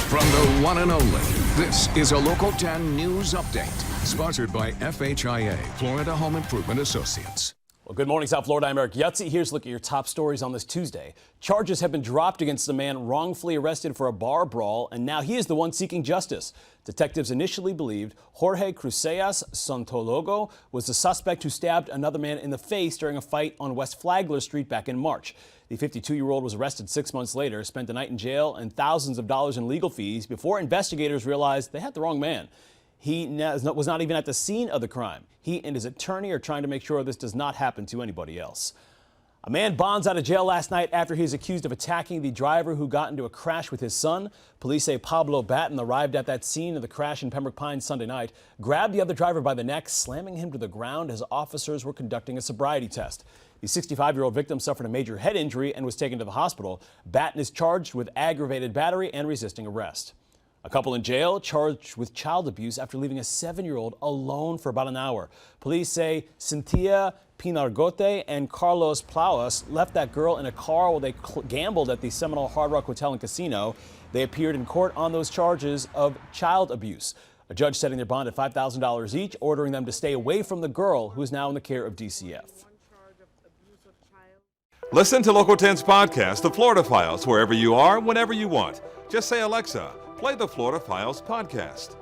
From the one and only, this is a Local 10 News Update, sponsored by FHIA, Florida Home Improvement Associates. Well, good morning, South Florida. I'm Eric Yutzi. Here's a look at your top stories on this Tuesday. Charges have been dropped against a man wrongfully arrested for a bar brawl, and now he is the one seeking justice. Detectives initially believed Jorge Cruceas Santologo was the suspect who stabbed another man in the face during a fight on West Flagler Street back in March. The 52-year-old was arrested 6 months later, spent the night in jail and thousands of dollars in legal fees before investigators realized they had the wrong man. He was not even at the scene of the crime. He and his attorney are trying to make sure this does not happen to anybody else. A man bonds out of jail last night after he is accused of attacking the driver who got into a crash with his son. Police say Pablo Batten arrived at that scene of the crash in Pembroke Pines Sunday night, grabbed the other driver by the neck, slamming him to the ground as officers were conducting a sobriety test. The 65-year-old victim suffered a major head injury and was taken to the hospital. Batten is charged with aggravated battery and resisting arrest. A couple in jail charged with child abuse after leaving a 7-year-old alone for about an hour. Police say Cynthia Pinargote and Carlos Plauas left that girl in a car while they gambled at the Seminole Hard Rock Hotel and Casino. They appeared in court on those charges of child abuse. A judge setting their bond at $5,000 each, ordering them to stay away from the girl, who is now in the care of DCF. Listen to Local 10's podcast, The Florida Files, wherever you are, whenever you want. Just say, Alexa, play the Florida Files podcast.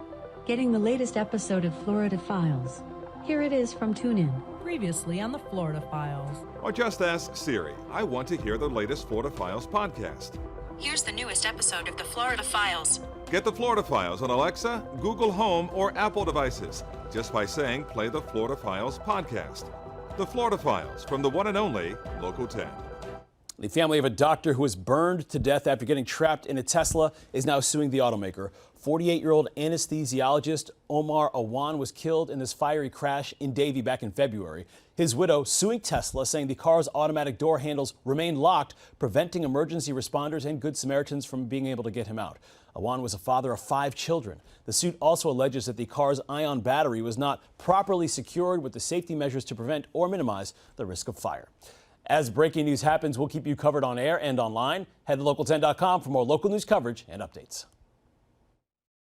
Getting the latest episode of Florida Files. Here it is from TuneIn. Previously on the Florida Files. Or just ask Siri, I want to hear the latest Florida Files podcast. Here's the newest episode of the Florida Files. Get the Florida Files on Alexa, Google Home, or Apple devices just by saying play the Florida Files podcast. The Florida Files from the one and only Local 10. The family of a doctor who was burned to death after getting trapped in a Tesla is now suing the automaker. 48-year-old anesthesiologist Omar Awan was killed in this fiery crash in Davie back in February. His widow suing Tesla, saying the car's automatic door handles remained locked, preventing emergency responders and Good Samaritans from being able to get him out. Awan was a father of 5 children. The suit also alleges that the car's ion battery was not properly secured with the safety measures to prevent or minimize the risk of fire. As breaking news happens, we'll keep you covered on air and online. Head to local10.com for more local news coverage and updates.